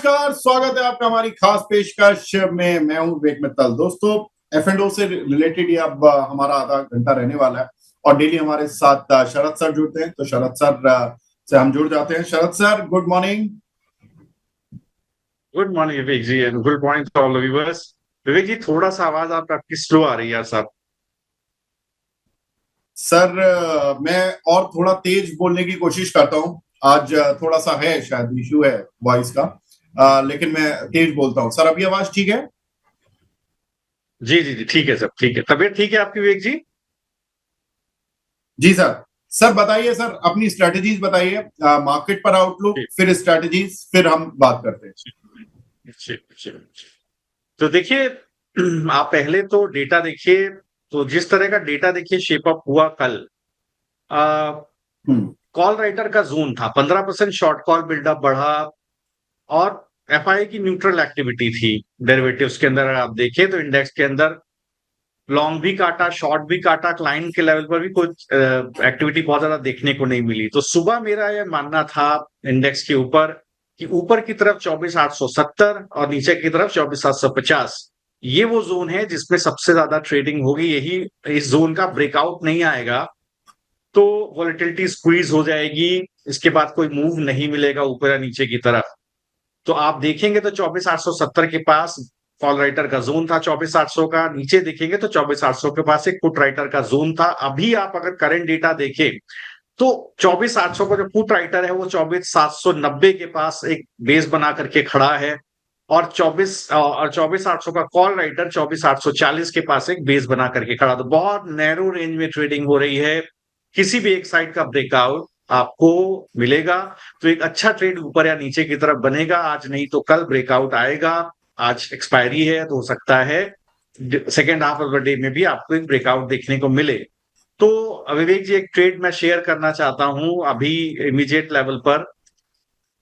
नमस्कार, स्वागत है आपका हमारी खास पेशकश में। मैं हूं विवेक मित्तल। दोस्तों, F&O से रिलेटेड ही अब हमारा आधा घंटा रहने वाला है और डेली हमारे साथ शरद सर जुड़ते हैं। तो शरद सर से हम जुड़ जाते हैं। Sharad sir, good morning. Good morning Vivek ji and good morning to all the viewers. Vivek ji, थोड़ा सा आवाज आपकी स्लो आ रही है यार साहब। सर, मैं और थोड़ा तेज बोलने की कोशिश करता हूं। आज थोड़ा सा है, शायद इशू है वॉइस का, लेकिन मैं तेज बोलता हूं। सर, अभी आवाज ठीक है? जी जी जी, ठीक है सब ठीक है। तबीयत ठीक है आपकी विवेक जी? जी सर। सर बताइए, सर अपनी स्ट्रेटजीज बताइए, मार्केट पर आउटलुक, जी, फिर स्ट्रेटजीज, फिर हम बात करते हैं। जी, जी। तो देखिए, आप पहले तो डेटा देखिए। तो जिस तरह का डेटा देखिए शेप अप हुआ कल, हम्म। कॉल राइटर का जोन था, 15% शॉर्ट कॉल बिल्डअप बढ़ा और एफआई की न्यूट्रल एक्टिविटी थी। डेरिवेटिव्स के अंदर अगर आप देखें तो इंडेक्स के अंदर लॉन्ग भी काटा, शॉर्ट भी काटा, क्लाइंट के लेवल पर भी कुछ एक्टिविटी बहुत ज्यादा देखने को नहीं मिली। तो सुबह मेरा यह मानना था इंडेक्स के ऊपर कि ऊपर की तरफ 24,870 और नीचे की तरफ 24,750, ये वो जोन है जिसमें सबसे ज्यादा ट्रेडिंग होगी। यही, इस जोन का ब्रेकआउट नहीं आएगा तो वॉलेटिलिटी स्क्वीज हो जाएगी। इसके बाद कोई मूव नहीं मिलेगा ऊपर या नीचे की तरफ। तो आप देखेंगे तो 24,870 के पास कॉल राइटर का जोन था, 24,800 का। नीचे देखेंगे तो 24,800 के पास एक पुट राइटर का जोन था। अभी आप अगर करंट डेटा देखें तो 24,800 का जो पुट राइटर है वो 24,790 के पास एक बेस बना करके खड़ा है और 24,800 का कॉल राइटर 24,840 के पास एक बेस बना करके खड़ा। तो बहुत नैरो रेंज में ट्रेडिंग हो रही है। किसी भी एक साइड का ब्रेकआउट आपको मिलेगा तो एक अच्छा ट्रेड ऊपर या नीचे की तरफ बनेगा। आज नहीं तो कल ब्रेकआउट आएगा। आज एक्सपायरी है तो हो सकता है second half of the day में भी आपको एक ब्रेकआउट देखने को मिले। तो विवेक जी, एक ट्रेड मैं शेयर करना चाहता हूं अभी इमीडिएट लेवल पर।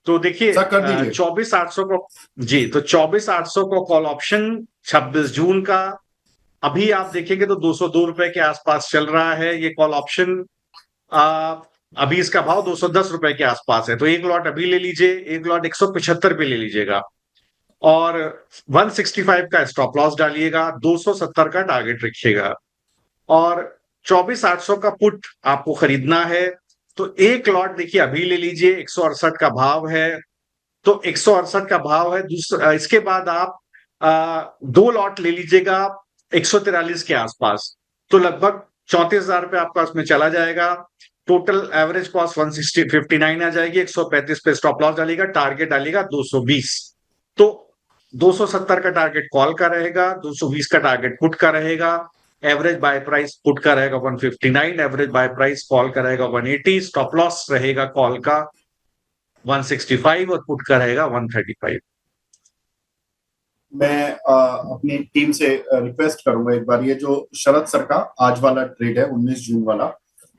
तो देखिए, सर कर दीजिए। 24,800 को, जी, तो 24,800 को कॉल ऑप्शन 26 जून का। अभी आप देखेंगे तो 202 रुपए के आसपास चल रहा है ये कॉल ऑप्शन। आ, अभी इसका भाव 210 रुपए के आसपास है। तो एक लॉट अभी ले लीजिए, एक लॉट 175 पे ले लीजिएगा और 165 का स्टॉप लॉस डालिएगा, 270 का टारगेट रखिएगा और 24,800 का पुट आपको खरीदना है। तो एक लॉट देखिए अभी ले लीजिए, 168 का भाव है। तो 168 का भाव है। दूसरा, इसके बाद आप दो लॉट ले लीजिएगा 143 के आसपास। तो लगभग 34,000 रुपये आपका उसमें चला जाएगा। टोटल एवरेज कॉस्ट 159 आ जाएगी। 135 पे स्टॉप लॉस डालिएगा, टारगेट डालिएगा 220। तो 270 का टारगेट कॉल का रहेगा, 220 का टारगेट पुट का रहेगा। एवरेज बाय प्राइस पुट का रहेगा 159, एवरेज बाय प्राइस कॉल का रहेगा 180, स्टॉप लॉस रहेगा कॉल का 165 और पुट का रहेगा 135। मैं अपनी टीम से रिक्वेस्ट करूंगा एक बार, ये जो शरद सर का आज वाला ट्रेड है 19 जून वाला,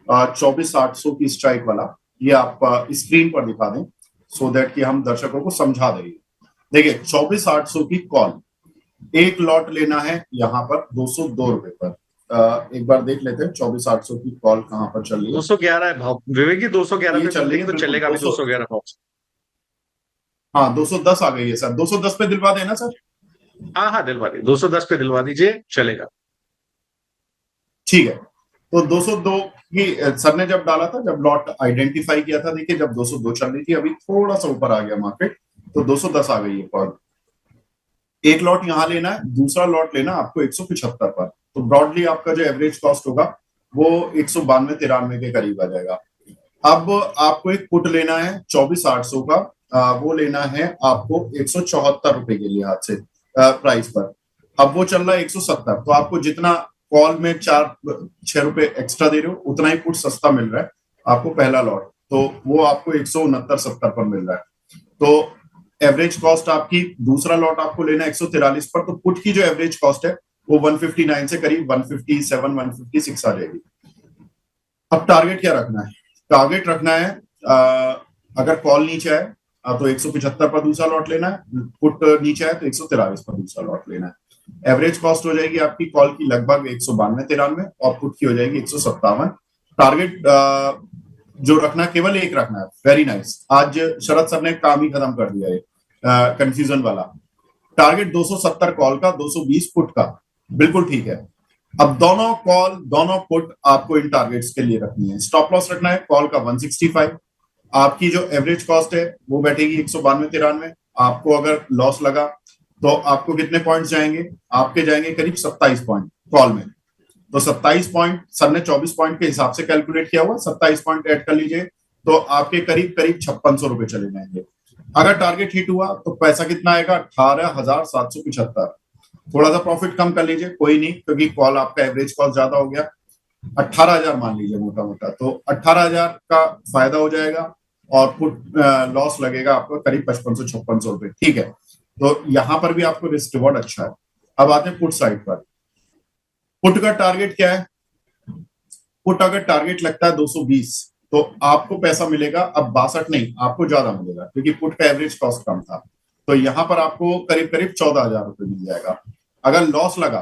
24,800 की स्ट्राइक वाला, ये आप स्क्रीन पर दिखा दें सो दैट कि हम दर्शकों को समझा देंगे। देखिए, 24,800 की कॉल, एक लॉट लेना है यहाँ पर 202 रुपए पर। एक बार देख लेते हैं 24,800 की कॉल कहाँ पर चल रही है। 211 है भाव विवेक जी, 211 ये पे चल रही मिलेगी है तो बिल्कुल चलेगा भी 200। 211 भाव। हाँ, 210 आ गई है सर। 210 पे दिलवा देना सर। हाँ हाँ, दिलवा दी, 210 पे दिलवा दीजिए, चलेगा। ठीक है। तो 202 की सर ने जब डाला था, जब लॉट आइडेंटिफाई किया था, देखिए जब 202 चल रही थी, अभी थोड़ा सा ऊपर आ गया मार्केट, तो 210 आ गई है कॉल। एक लॉट यहां लेना है, दूसरा लॉट लेना आपको 175 पर। तो ब्रॉडली आपका जो एवरेज कॉस्ट होगा वो 192-93 के करीब आ जाएगा। अब आपको एक पुट लेना है 24,800 का, वो लेना है आपको 174 रुपए के लिए हाथ से प्राइस पर। अब वो चल रहा है 170, तो आपको जितना कॉल में 4-6 रुपए एक्स्ट्रा दे रहे हो, उतना ही पुट सस्ता मिल रहा है आपको पहला लॉट। तो वो आपको 169-70 पर मिल रहा है। तो एवरेज कॉस्ट आपकी, दूसरा लॉट आपको लेना है 143 पर, तो पुट की जो एवरेज कॉस्ट है वो 159 से करीब 157, 156 आ जाएगी। अब टारगेट क्या रखना है? टारगेट रखना है, अगर कॉल नीचे आए तो 175 पर दूसरा लॉट लेना है, पुट नीचे आए तो 143 पर दूसरा लॉट लेना है। एवरेज कॉस्ट हो जाएगी आपकी कॉल की लगभग 192-93 और पुट की हो जाएगी 157। टारगेट जो रखना है केवल एक रखना है। Very nice. आज शरद सर ने काम ही खत्म कर दिया है। कंफ्यूजन वाला। टारगेट 270 कॉल का, 220 पुट का, बिल्कुल ठीक है। अब दोनों कॉल दोनों पुट आपको इन टारगेट्स के लिए रखनी है। स्टॉप लॉस रखना है कॉल का 165। आपकी जो एवरेज कॉस्ट है वो बैठेगी 192-93। आपको अगर लॉस लगा तो आपको कितने पॉइंट्स जाएंगे? आपके जाएंगे करीब 27 पॉइंट कॉल में। तो 27 पॉइंट सर ने 24 पॉइंट के हिसाब से कैलकुलेट किया हुआ, 27 पॉइंट ऐड कर लीजिए तो आपके करीब करीब 5600 रुपए चले जाएंगे। अगर टारगेट हिट हुआ तो पैसा कितना आएगा? 18,775। थोड़ा सा प्रॉफिट कम कर लीजिए, कोई नहीं, क्योंकि कॉल आपका एवरेज कॉस्ट ज्यादा हो गया। 18,000 मान लीजिए मोटा मोटा, तो 18,000 का फायदा हो जाएगा और पुट लॉस लगेगा आपको करीब 5500-5600 रुपए। ठीक है, तो यहां पर भी आपको रिस्क रिवॉर्ड अच्छा है। अब आते हैं पुट साइड पर। पुट का टारगेट क्या है? पुट अगर टारगेट लगता है 220 तो आपको पैसा मिलेगा अब 62 नहीं, आपको ज्यादा मिलेगा, क्योंकि पुट का एवरेज कॉस्ट कम था। तो यहां पर आपको करीब करीब 14,000 रुपए मिल जाएगा। अगर लॉस लगा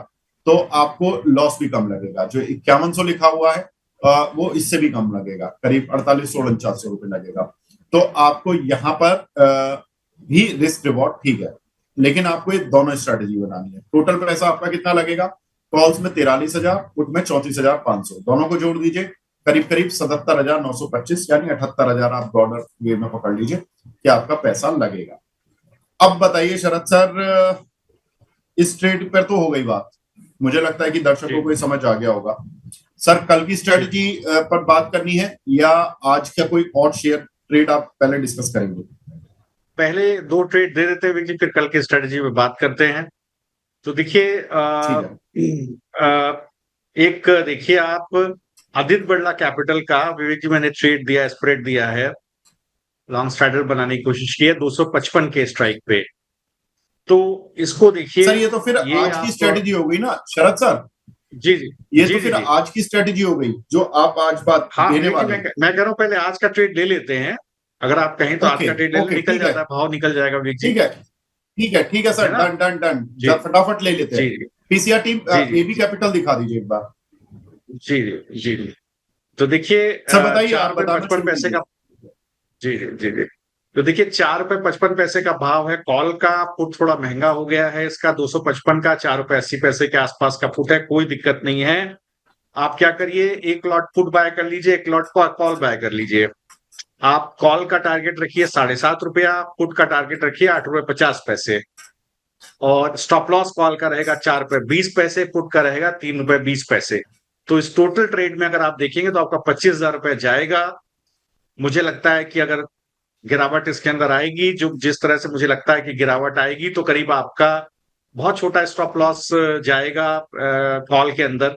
तो आपको लॉस भी कम लगेगा। जो 5100 लिखा हुआ है वो इससे भी कम लगेगा, करीब 4800-4900 रुपए लगेगा। तो आपको यहाँ पर भी रिस्क रिवॉर्ड ठीक है, लेकिन आपको ये दोनों स्ट्रेटेजी बनानी है। टोटल पैसा आपका कितना लगेगा? कॉल्स में 43,000, पुट में 34,500, दोनों को जोड़ दीजिए, करीब करीब 77,925, यानी 78,000 आप ब्रॉडर वे में पकड़ लीजिए कि आपका पैसा लगेगा। अब बताइए शरद सर, इस ट्रेड पर तो हो गई बात, मुझे लगता है कि दर्शकों को ये समझ आ गया होगा। सर कल की स्ट्रेटेजी पर बात करनी है या आज का कोई और शेयर ट्रेड आप पहले डिस्कस करेंगे? पहले 2 ट्रेड दे देते हैं फिर कल की स्ट्रेटजी में बात करते हैं। तो देखिए ठीक है। एक देखिए आप आदित्य बिरला कैपिटल का विवेक जी मैंने ट्रेड दिया, स्प्रेड दिया है, लॉन्ग स्ट्राइडर बनाने की कोशिश की है 255 के स्ट्राइक पे। तो इसको देखिए, सर ये तो फिर ये आज की आप स्ट्रेटेजी हो गई ना शरद सर? जी जी ये जी तो जी फिर जी आज की स्ट्रेटेजी हो गई जो आप आज बात हाँ देने विवेक जी, वाले हैं। मैं कह रहा हूँ पहले आज का ट्रेड ले लेते हैं। अगर आप कहें तो आज ओके का ट्रेड ले लें, ओके, निकल ठीक है जाता है, भाव निकल जाएगा विवेक जी। ठीक है ठीक है ठीक है है सर, ना? Done done done. जी फटाफट ले लेते हैं। जी पीसीआर टीम जी जी एबी जी कैपिटल दिखा दीजिए एक बार। जी जी जी जी। तो देखिए सर बताइए, चार आप रुपए बताना पचपन शुरू पैसे कीजिए। का जी जी जी जी। तो देखिए 4 रुपए 55 पैसे का भाव है कॉल का। पुट थोड़ा महंगा हो गया है इसका, 255 का 4 रुपए 80 पैसे के आसपास का पुट है, कोई दिक्कत नहीं है। आप क्या करिए, एक लॉट पुट बाय कर लीजिए, एक लॉट कॉल बाय कर लीजिए। आप कॉल का टारगेट रखिए 7.5 रुपया, पुट का टारगेट रखिए 8 रुपए 50 पैसे, और स्टॉप लॉस कॉल का रहेगा 4 रुपए 20 पैसे, पुट का रहेगा 3 रुपए 20 पैसे। तो इस टोटल ट्रेड में अगर आप देखेंगे तो आपका 25,000 रुपए जाएगा। मुझे लगता है कि अगर गिरावट इसके अंदर आएगी, जो जिस तरह से मुझे लगता है कि गिरावट आएगी, तो करीब आपका बहुत छोटा स्टॉप लॉस जाएगा कॉल के अंदर,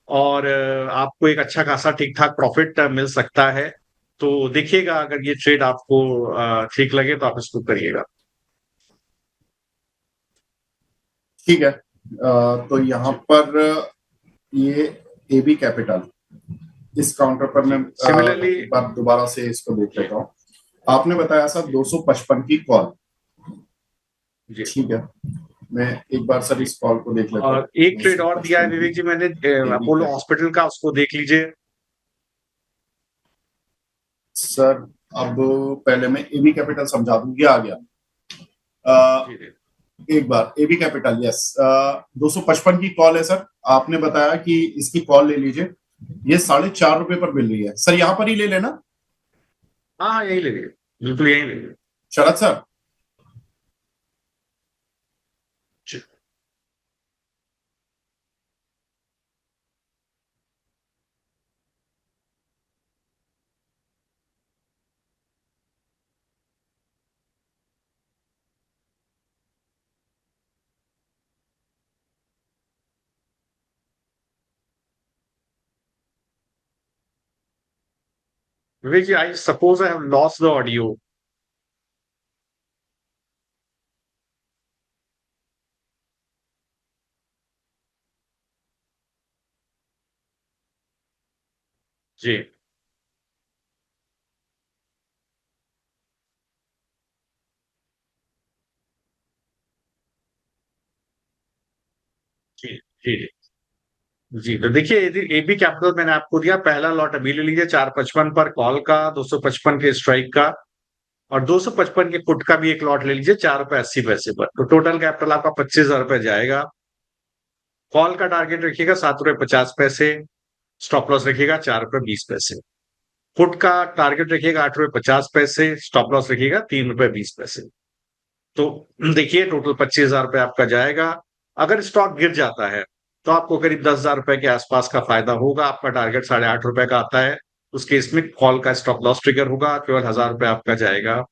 और आपको एक अच्छा खासा ठीक ठाक प्रॉफिट मिल सकता है। तो देखिएगा, अगर ये ट्रेड आपको ठीक लगे तो आप इसको करिएगा। ठीक है, तो यहाँ जी पर ये एबी कैपिटल, इस काउंटर पर मैं जी सिमिलरली एक बार दोबारा से इसको देख जी लेता हूँ। आपने बताया सर जी 255 की कॉल। जी ठीक है, मैं एक बार सर जी। इस कॉल को देख लेता हूँ। और एक ट्रेड और दिया है 255 की विवेक जी मैंने एबी अपोलो कैपिटल। हॉस्पिटल का, उसको देख लीजिए। सर अब पहले मैं एबी कैपिटल समझा दूं, ये आ गया। अ, जी जी एक बार एबी कैपिटल, यस, 255 की कॉल है सर। आपने बताया कि इसकी कॉल ले लीजिए, ये 4.5 रुपए पर मिल रही है सर, यहाँ पर ही ले लेना हाँ हाँ, यही ले लीजिए, बिल्कुल यही ले लीजिए। शरद सर। जी। Vivek ji, I suppose I have lost the audio. जी जी जी जी जी। तो देखिए एबी कैपिटल मैंने आपको दिया, पहला लॉट अभी ले लीजिए 4.55 पर कॉल का, 255 के स्ट्राइक का, और 255 के पुट का भी एक लॉट ले लीजिए ₹4.80 पर, तो टोटल कैपिटल आपका ₹25,000 जाएगा। कॉल का टारगेट रखिएगा ₹7.50, स्टॉप लॉस रखिएगा ₹4.20। पुट का टारगेट रखिएगा ₹8.50, स्टॉप लॉस रखिएगा ₹3.20। तो देखिए टोटल ₹25,000 आपका जाएगा। अगर स्टॉक गिर जाता है तो आपको करीब ₹10,000 के आसपास का फायदा होगा। आपका टारगेट ₹8.50 का आता है, उस केस में कॉल का स्टॉप लॉस ट्रिगर होगा, केवल ₹1,000 आपका जाएगा।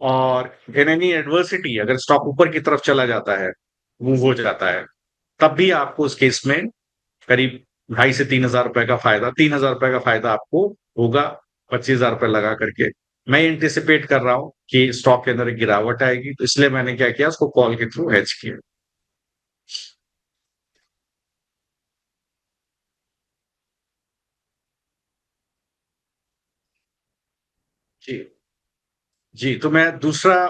और इन एनी एडवर्सिटी अगर स्टॉक ऊपर की तरफ चला जाता है, मूव हो जाता है, तब भी आपको उस केस में करीब 2,500 से ₹3,000 का फायदा, ₹3,000 का फायदा आपको होगा ₹25,000 लगा करके। मैं एंटिसिपेट कर रहा हूँ कि स्टॉक के अंदर एक गिरावट आएगी, तो इसलिए मैंने क्या किया, उसको कॉल के थ्रू हेज किया। जी, जी, तो मैं दूसरा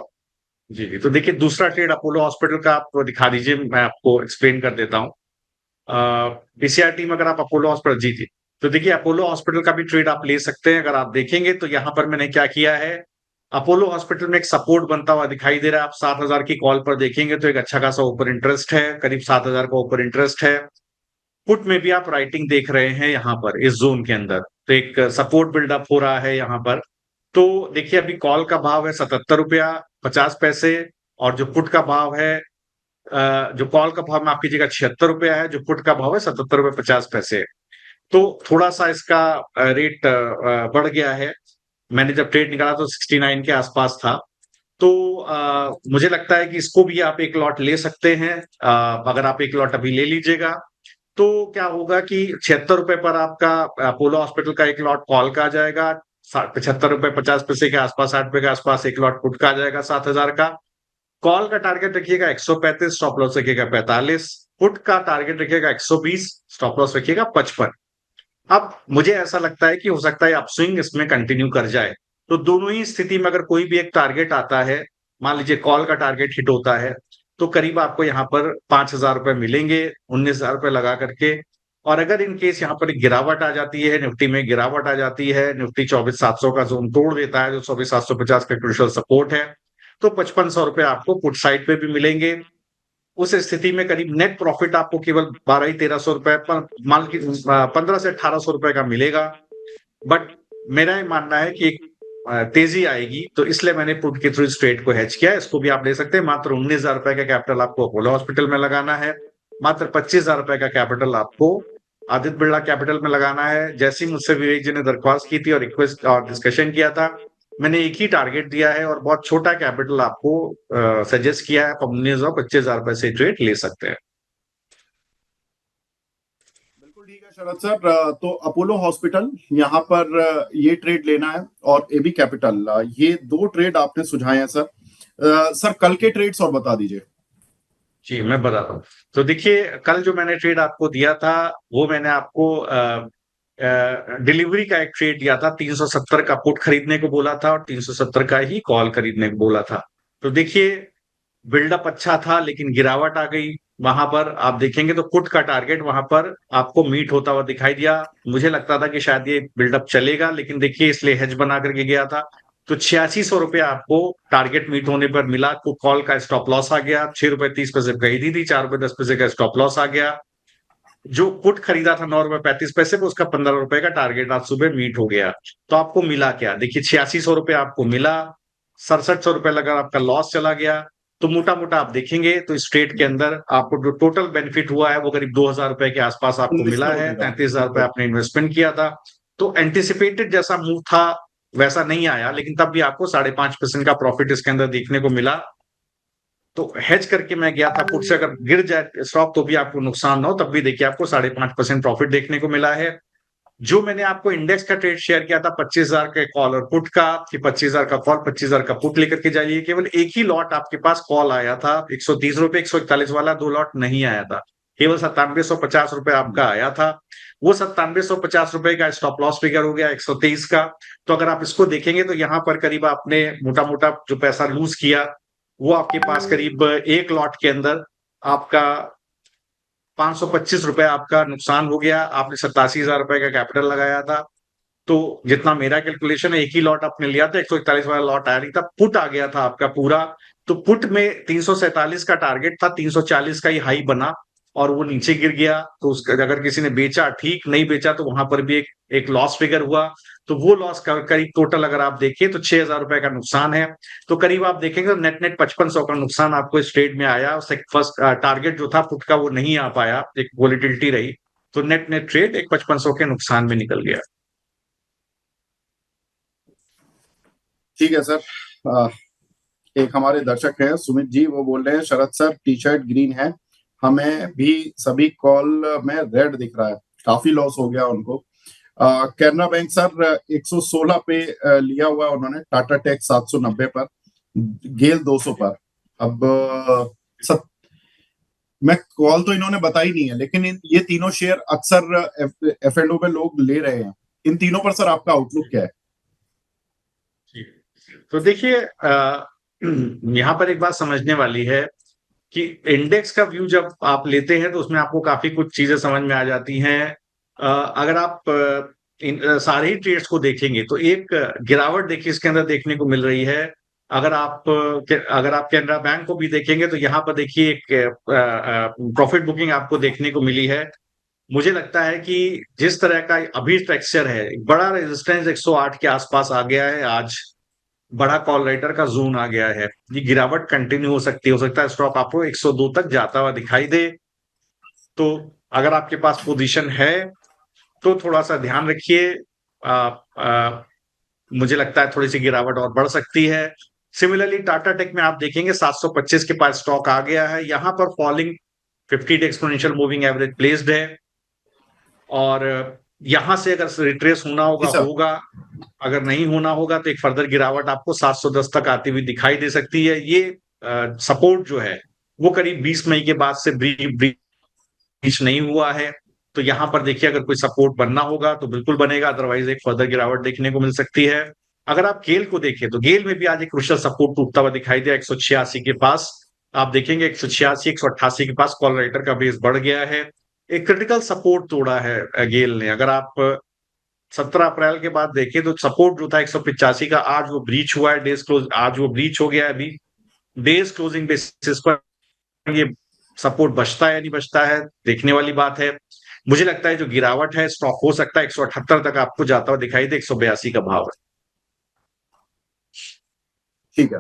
जी, जी, तो देखिए दूसरा ट्रेड अपोलो हॉस्पिटल का आप दिखा दीजिए, मैं आपको एक्सप्लेन कर देता हूँ। पीसीआर टीम अगर आप अपोलो हॉस्पिटल जी, जी। तो देखिए अपोलो हॉस्पिटल का भी ट्रेड आप ले सकते हैं। अगर आप देखेंगे तो यहाँ पर मैंने क्या किया है, अपोलो हॉस्पिटल में एक सपोर्ट बनता हुआ दिखाई दे रहा है। आप 7,000 की कॉल पर देखेंगे तो एक अच्छा खासा ओपन इंटरेस्ट है, करीब 7,000 का ओपन इंटरेस्ट है। पुट में भी आप राइटिंग देख रहे हैं यहाँ पर इस जोन के अंदर, तो एक सपोर्ट बिल्डअप हो रहा है यहाँ पर। तो देखिए अभी कॉल का भाव है ₹77.50, और जो पुट का भाव है, जो कॉल का भाव माफ कीजिएगा ₹76 है, जो पुट का भाव है ₹77.50। तो थोड़ा सा इसका रेट बढ़ गया है। मैंने जब ट्रेड निकाला तो 69 के आसपास था। तो मुझे लगता है कि इसको भी आप एक लॉट ले सकते हैं। अगर आप एक लॉट अभी ले लीजिएगा तो क्या होगा कि ₹76 पर आपका अपोलो हॉस्पिटल का एक लॉट कॉल का आ जाएगा, ₹75.50 के आसपास, ₹60 के आसपास एक लॉट पुट का आ जाएगा 7,000 का। कॉल का टारगेट रखिएगा 135, स्टॉप लॉस रखिएगा 45, पुट का टारगेट रखिएगा 120, स्टॉप लॉस रखिएगा 55। अब मुझे ऐसा लगता है कि हो सकता है अपस्विंग इसमें कंटिन्यू कर जाए। तो दोनों ही स्थिति में अगर कोई भी एक टारगेट आता है, मान लीजिए कॉल का टारगेट हिट होता है, तो करीब आपको यहाँ पर ₹5,000 मिलेंगे, ₹19,000 लगा करके। और अगर इन केस यहाँ पर एक गिरावट आ जाती है, निफ्टी में गिरावट आ जाती है, निफ्टी 24,700 का जोन तोड़ देता है, जो 24,750 का क्रूशियल सपोर्ट है, तो ₹5500 आपको पुट साइड पे भी मिलेंगे। उस स्थिति में करीब नेट प्रॉफिट आपको केवल 12 ही 1300 रुपए पर, मान की 15 से 1800 रुपए का मिलेगा। बट मेरा ये मानना है कि तेजी आएगी, तो इसलिए मैंने पुट के थ्रू इस ट्रेड को हेज किया है। इसको भी आप ले सकते हैं। मात्र ₹19,000 का कैपिटल आपको अपोलो हॉस्पिटल में लगाना है। मात्र ₹25,000 का कैपिटल आपको आदित्य बिरला कैपिटल में लगाना है। जैसे ही मुझसे विवेक जी ने दरख्वास्त की थी और रिक्वेस्ट और डिस्कशन किया था, मैंने एक ही टारगेट दिया है और बहुत छोटा कैपिटल आपको सजेस्ट किया है। आप 19 और 25,000 से ट्रेड ले सकते हैं। बिल्कुल ठीक है शरद सर। तो अपोलो हॉस्पिटल यहाँ पर ये ट्रेड लेना है, और एबी कैपिटल, ये दो ट्रेड आपने सुझाए हैं सर। सर कल के ट्रेड्स और बता दीजिए। जी, मैं बताता हूँ। तो देखिए कल जो मैंने ट्रेड आपको दिया था, वो मैंने आपको डिलीवरी का एक ट्रेड दिया था। 370 का पुट खरीदने को बोला था और 370 का ही कॉल खरीदने को बोला था। तो देखिए बिल्डअप अच्छा था, लेकिन गिरावट आ गई। वहां पर आप देखेंगे तो पुट का टारगेट वहां पर आपको मीट होता हुआ दिखाई दिया। मुझे लगता था कि शायद ये बिल्डअप चलेगा, लेकिन देखिए इसलिए हेज बना करके गया था। तो ₹8600 आपको टारगेट मीट होने पर मिला। को कॉल का स्टॉप लॉस आ गया, ₹6.30 खरीदी थी, ₹4.10 का स्टॉप लॉस आ गया। जो पुट खरीदा था ₹9.35 पे, उसका ₹15 का टारगेट आज सुबह मीट हो गया। तो आपको मिला क्या, देखिए ₹8600 आपको मिला, ₹6700 लगा आपका लॉस चला गया। तो मोटा मोटा आप देखेंगे तो इस ट्रेड के अंदर आपको जो टोटल बेनिफिट हुआ है वो करीब ₹2,000 के आसपास आपको मिला है। ₹1,900 का। 33,000 बिल्कुल। आपने इन्वेस्टमेंट किया था। तो एंटिसिपेटेड जैसा मूव था वैसा नहीं आया, लेकिन तब भी आपको 5.5% का प्रॉफिट इसके अंदर देखने को मिला। तो हेज करके मैं गया था पुट से, अगर गिर जाए स्टॉक तो भी आपको नुकसान ना हो, तब भी देखिए आपको 5.5% प्रॉफिट देखने को मिला है। जो मैंने आपको इंडेक्स का ट्रेड शेयर किया था 25,000 के कॉल और पुट का, कि 25,000 का कॉल 25,000 का पुट लेकर के जाइए, केवल एक ही लॉट आपके पास कॉल आया था ₹130, 141 वाला, दो लॉट नहीं आया था। केवल ₹9750 आपका आया था। वो ₹9750 का स्टॉप लॉस फिगर हो गया 123 का। तो अगर आप इसको देखेंगे तो यहाँ पर करीब आपने मोटा मोटा जो पैसा लूज किया, वो आपके पास करीब एक लॉट के अंदर आपका ₹525 आपका नुकसान हो गया। आपने ₹87,000 का कैपिटल लगाया था। तो जितना मेरा कैलकुलेशन है, एक ही लॉट आपने लिया था, 141 वाला लॉट आया नहीं था, पुट आ गया था आपका पूरा। तो पुट में 347 का टारगेट था, 340 का ही हाई बना और वो नीचे गिर गया। तो उसका अगर किसी ने बेचा ठीक, नहीं बेचा तो वहां पर भी एक लॉस फिगर हुआ। तो वो लॉस करीब टोटल अगर आप देखिए तो 6,000 रुपए का नुकसान है। तो करीब आप देखेंगे तो नेट नेट 5500 का नुकसान आपको इस ट्रेड में आया। फर्स्ट टारगेट जो था पुट का वो नहीं आ पाया, एक वोलेटिलिटी रही। तो नेट नेट ट्रेड एक 5500 के नुकसान में निकल गया। ठीक है सर। एक हमारे दर्शक हैं सुमित जी, वो बोल रहे हैं Sharad sir T shirt green है, हमें भी सभी कॉल में रेड दिख रहा है, काफी लॉस हो गया उनको। कैनरा बैंक सर 116 पे लिया हुआ है उन्होंने, टाटा टेक 790 पर, गेल 200 पर। अब सत, मैं कॉल तो इन्होंने बताई नहीं है, लेकिन ये तीनों शेयर अक्सर एफ एंड ओ में लोग ले रहे हैं। इन तीनों पर सर आपका आउटलुक क्या है? तो देखिए, यहाँ पर एक बात समझने वाली है कि इंडेक्स का व्यू जब आप लेते हैं तो उसमें आपको काफी कुछ चीजें समझ में आ जाती हैं। अगर आप सारे ही ट्रेड्स को देखेंगे तो एक गिरावट देखिए इसके अंदर देखने को मिल रही है। अगर आप कैनरा बैंक को भी देखेंगे तो यहाँ पर देखिए एक प्रॉफिट बुकिंग आपको देखने को मिली है। मुझे लगता है कि जिस तरह का अभी टेक्सचर है, एक बड़ा रेजिस्टेंस 108 के आसपास आ गया है आज, बड़ा कॉल राइटर का जोन आ गया है। ये गिरावट कंटिन्यू हो सकता है स्टॉक आपको 102 तक जाता हुआ दिखाई दे। तो अगर आपके पास पोजीशन है तो थोड़ा सा ध्यान रखिए। मुझे लगता है थोड़ी सी गिरावट और बढ़ सकती है। सिमिलरली टाटा टेक में आप देखेंगे 725 के पास स्टॉक आ गया है, यहां पर falling 50 day exponential moving average placed है। और यहां से अगर रिट्रेस होना जी होगा सर। होगा, अगर नहीं होना होगा तो एक फर्दर गिरावट आपको 710 तक आती हुई दिखाई दे सकती है। ये सपोर्ट जो है वो करीब 20 मई के बाद से ब्रीच नहीं हुआ है। तो यहां पर देखिए अगर कोई सपोर्ट बनना होगा तो बिल्कुल बनेगा, अदरवाइज एक फर्दर गिरावट देखने को मिल सकती है। अगर आप गेल को देखें तो गेल में भी आज एक क्रुशियल सपोर्ट टूटता हुआ दिखाई दिया 186 के पास। आप देखेंगे 186 188 के पास कॉल राइटर का बेस बढ़ गया है। एक क्रिटिकल सपोर्ट तोड़ा है गेल ने। अगर आप 17 अप्रैल के बाद देखें तो सपोर्ट जो था 185 का, आज वो ब्रीच हुआ है। डेज क्लोज आज वो ब्रीच हो गया है। अभी डेज क्लोजिंग बेसिस पर ये सपोर्ट बचता है या नहीं बचता है, देखने वाली बात है। मुझे लगता है जो गिरावट है स्टॉक हो सकता है 178 तक आपको जाता हुआ दिखाई दे, 182 का भाव है। ठीक है।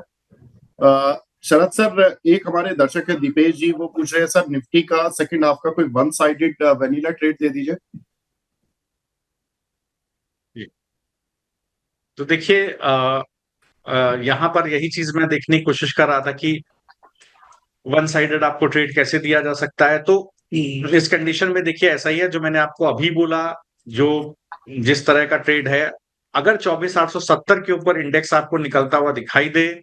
शरद सर, एक हमारे दर्शक है दीपेश जी, वो पूछ रहे हैं सर निफ्टी का सेकंड हाफ का कोई वन साइडेड वेनिला ट्रेड दे दीजिए। तो देखिए, यहाँ पर यही चीज मैं देखने की कोशिश कर रहा था कि वन साइडेड आपको ट्रेड कैसे दिया जा सकता है। तो इस कंडीशन में देखिए ऐसा ही है जो मैंने आपको अभी बोला। जो जिस तरह का ट्रेड है, अगर 24,870 के ऊपर इंडेक्स आपको निकलता हुआ दिखाई दे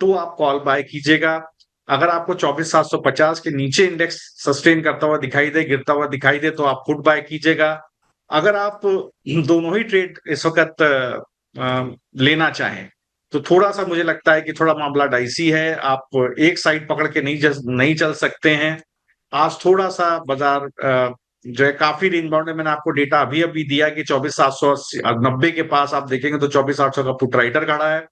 तो आप कॉल बाय कीजिएगा। अगर आपको 24,750 के नीचे इंडेक्स सस्टेन करता हुआ दिखाई दे, गिरता हुआ दिखाई दे, तो आप पुट बाय कीजिएगा। अगर आप दोनों ही ट्रेड इस वक्त लेना चाहें तो थोड़ा सा मुझे लगता है कि थोड़ा मामला डाइसी है। आप एक साइड पकड़ के नहीं चल सकते हैं। आज थोड़ा सा बाजार जो है काफी रेंज बाउंड है। मैंने आपको डेटा अभी अभी दिया कि 24,790 के पास आप देखेंगे तो 24,800 का पुट राइटर खड़ा है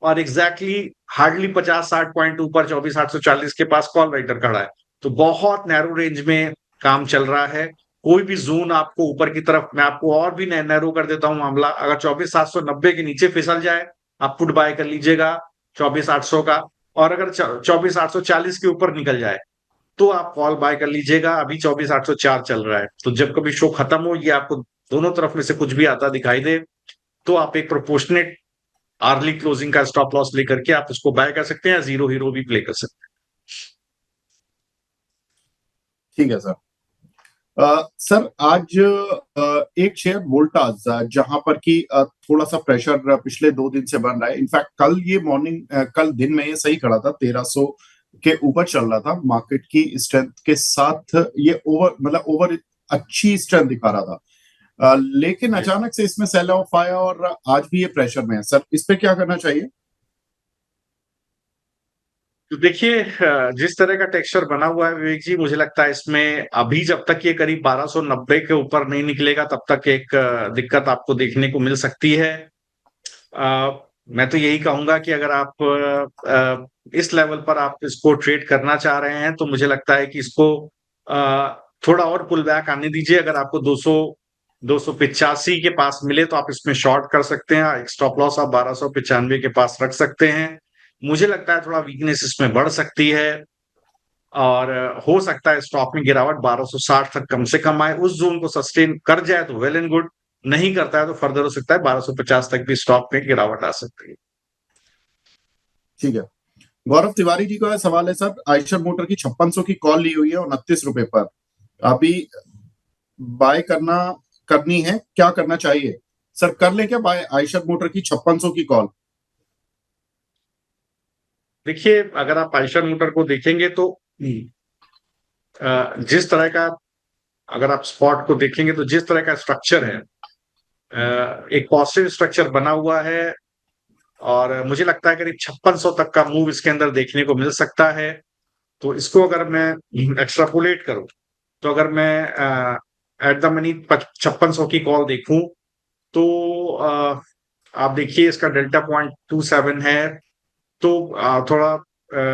और एग्जैक्टली हार्डली 50-60 पॉइंट ऊपर 24,840 के पास कॉल राइटर खड़ा है। तो बहुत नैरो रेंज में काम चल रहा है। कोई भी जोन आपको ऊपर की तरफ, मैं आपको और भी नैरो कर देता हूं मामला, अगर 24,790 के नीचे फिसल जाए आप पुट बाय कर लीजिएगा 24,800 का। और अगर 24,840 के ऊपर निकल जाए तो आप कॉल बाय कर लीजिएगा। अभी 24,804 चल रहा है। तो जब कभी शो खत्म हो, ये आपको दोनों तरफ में से कुछ भी आता दिखाई दे तो आप एक प्रोपोर्शनेट अर्ली क्लोजिंग का स्टॉप लॉस लेकर के आप उसको बाय कर सकते हैं, जीरो हीरो भी प्ले कर सकते ठीक है सर। सर आज एक शेयर वोल्टास जहां पर कि थोड़ा सा प्रेशर पिछले 2 दिन से बन रहा है। इनफैक्ट कल दिन में ये सही खड़ा था, 1300 के ऊपर चल रहा था। मार्केट की स्ट्रेंथ के साथ ये ओवर अच्छी स्ट्रेंथ दिखा रहा था। लेकिन हैं। अचानक से इसमें सेल ऑफ आया और आज भी ये प्रेशर में है। सर इस पे क्या करना चाहिए? तो देखिए जिस तरह का टेक्सचर बना हुआ है विवेक जी, मुझे लगता है इसमें अभी जब तक ये करीब 1290 के ऊपर नहीं निकलेगा तब तक एक दिक्कत आपको देखने को मिल सकती है। मैं तो यही कहूंगा कि अगर आप इस लेवल पर आप इसको ट्रेड करना चाह रहे हैं तो मुझे लगता है कि इसको थोड़ा और पुल बैक आने दीजिए। अगर आपको 285 के पास मिले तो आप इसमें शॉर्ट कर सकते हैं। एक स्टॉप लॉस आप 1295 के पास रख सकते हैं। मुझे लगता है थोड़ा वीकनेस इसमें बढ़ सकती है और हो सकता है स्टॉक में गिरावट 1260 तक कम से कम आए। उस जोन को सस्टेन कर जाए तो वेल एंड गुड, नहीं करता है तो फर्दर हो सकता है 1250 तक भी स्टॉक में गिरावट आ सकती है। ठीक है। गौरव तिवारी जी का सवाल है सर, आयशर मोटर की 5600 की कॉल ली हुई है 29 रुपए पर, अभी बाय करनी है, क्या करना चाहिए? सर कर लें क्या बाय आयशर मोटर की 5600 की कॉल? देखिए अगर आप आयशर मोटर को देखेंगे तो जिस तरह का, अगर आप स्पॉट को देखेंगे तो जिस तरह का स्ट्रक्चर है, एक पॉजिटिव स्ट्रक्चर बना हुआ है और मुझे लगता है करीब 5600 तक का मूव इसके अंदर देखने को मिल सकता है। तो इसको अगर मैं एक्स्ट्रापोलेट करूं तो अगर मैं एट द मनी 5600 की कॉल देखूं तो आप देखिए इसका डेल्टा 0.27 है। तो थोड़ा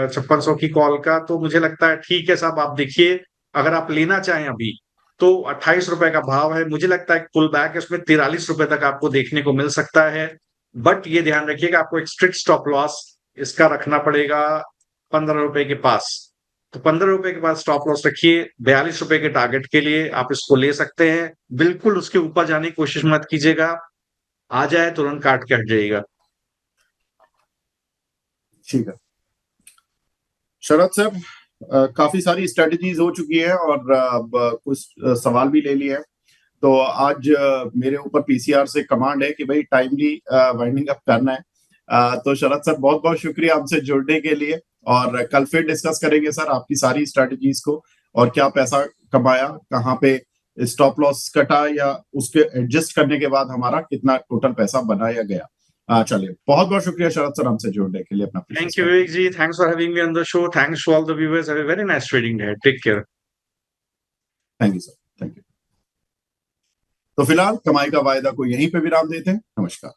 5600 की कॉल का तो मुझे लगता है ठीक है साहब। आप देखिए अगर आप लेना चाहें अभी तो 28 रुपए का भाव है। मुझे लगता है पुल बैक है उसमें 43 रुपए तक आपको देखने को मिल सकता है। बट ये ध्यान रखिएगा आपको एक स्ट्रिक्ट स्टॉप लॉस इसका रखना पड़ेगा 15 रुपए के पास। तो 15 रुपए के पास स्टॉप लॉस रखिए। 42 रुपए के टारगेट के लिए आप इसको ले सकते हैं। बिल्कुल उसके ऊपर जाने की कोशिश मत कीजिएगा, आ जाए तुरंत काट के हट जाइएगा। ठीक है शरद सर, काफी सारी स्ट्रेटजीज हो चुकी है और कुछ सवाल भी ले लिए हैं। तो आज मेरे ऊपर पीसीआर से कमांड है कि भाई टाइमली वाइंडिंग अप करना है। तो शरद सर बहुत बहुत शुक्रिया हमसे जुड़ने के लिए, और कल फिर डिस्कस करेंगे सर आपकी सारी स्ट्रेटजीज को, और क्या पैसा कमाया, कहाँ पे स्टॉप लॉस कटा, या उसके एडजस्ट करने के बाद हमारा कितना टोटल पैसा बनाया गया। चलिए बहुत बहुत शुक्रिया शरद सर हमसे जुड़ने के लिए, अपना Thank you, Vivek ji. Thanks for having me on the show. Thanks to all the viewers. Have a very nice trading day. Take care. Thank you sir, thank you. तो फिलहाल कमाई का वायदा को यहीं पे विराम देते हैं। नमस्कार।